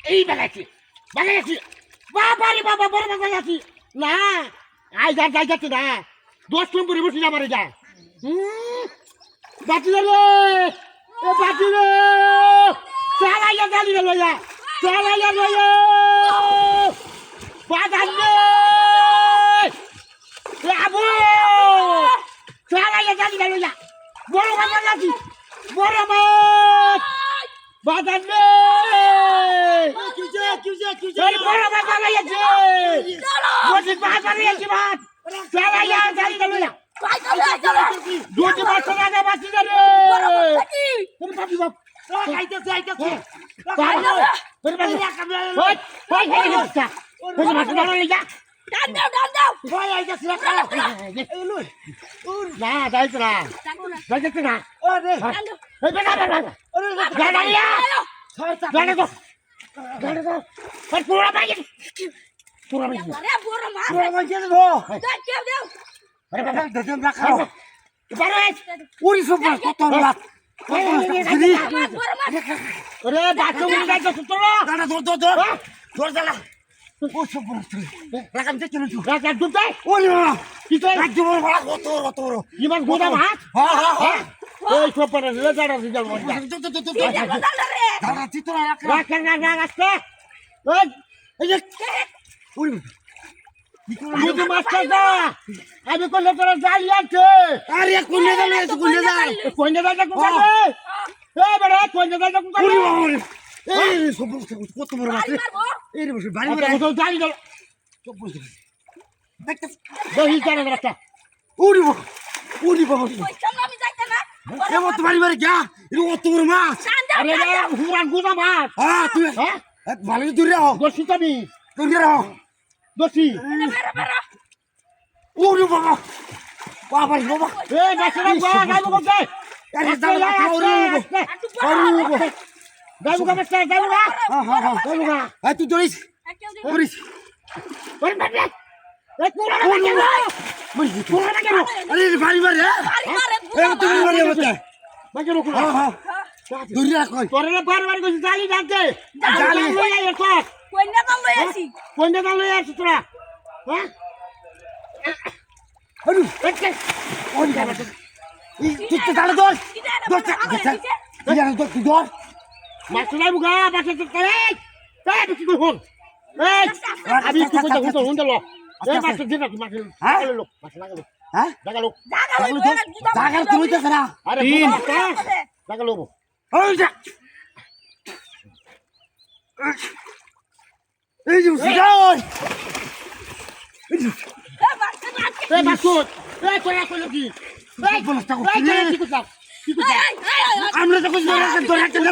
এই বাগাইছি বাবারে বাবা বড় বাগাইছি না আই যাই যাচ্ছে না 10 নম্বরে বসে যাবারে যা বাঁচি রে এ বাঁচি রে চালাইয়া গালি লইয়া চালাইয়া লইয়া বাদান রে এ আবু চালাইয়া গালি লইয়া বড় বাগাইছি বড় মাছ বাদান রে কিউজে বড় বাগাইছি বসে বাগাইছি ভাত চালাইয়া গালি লইয়া দুটি মাছ না বাঁচি রে তুমি পাবি বাপ আইতেছে ওই মাছ না লইয়া ডান দাও ওই আইতেছে না যাইছ না যাইছ না ওরে এই বেটা ওরে গাড়িয়া গাড়ি গো আর পুরা বাইকে আরে বড় মাছ পুরা বাইকে দো দাও আরে বাবা দজন রাখা বারে উড়ি সুপার কত রাত বড় মাছ আরে বাচ্চা উড়ি যাইছ তোরা গাড়ি দর জ্বালা ও সুপার রাখাম তে চলু রাখা দুটাই ওরে কি তো রাজ্য বড় বড় কত বড় ইমান গোদা ভাত হ্যাঁ ওই সুপার রে গাড়ি দিল মজা দাদা চিত্র রাখা ওই এই যে উড়ি দুটি মাস্টার দা আমি কোন তোরা জালি আছে আরে কোনে জালি আছে কোনে জালি কোনে এ বড় কোনে জালি কোনে উড়ি এই সব কত বড় মাছ এই রে বসে বাড়ি বড় কত জালি গেল চুপ বসে দেখতে দহি জানা রাখা উড়ি বাবা আমি যাইতে না এ মত বাড়ি বাড়ি যা এ কত বড় মাছ আরে হুরান গুদা মাছ হ্যাঁ তুই হ্যাঁ ভালো দূরে রাও দর্শি তুমি দূরে রাও দর্শি ওরে বাবা বাবা এই বাচ্চারা গাইবো কোথায় আরে দাদা ওরে গাইবো কা বাচ্চা গাইবো গা হ্যাঁ গাইবো গা এই তুই দরিস দরিস ওরে বাবা এই পুরা না পুরা না কেন আরে বাড়ি বাড়ি এই তুই বাড়ি বাড়ি বাকি রকম হ্যাঁ দূরে রাখ তোরে বারবার কইছি জালি ডাকতে জালি লই আই তো কইনা দাল লই আসি কোনটা দাল লই আসি তোরা হ্যাঁ আরে দেখতে ওই যাবে এই তুই তালে দর দর মাছ নাই বুগা মাছ তো করে এই তুই কই হল এই আমি তুই কই হুন লো এই মাছ দিন না মাছ লাগালো মাছ লাগালো হ্যাঁ লাগালো লাগালো তুমি তো সারা আরে লাগালো ওই যা এই যে সিগার এই বাসুত এই কইরা কইলো কি এই বলস্তা কই কি কইছা আমরা তো কই ধরে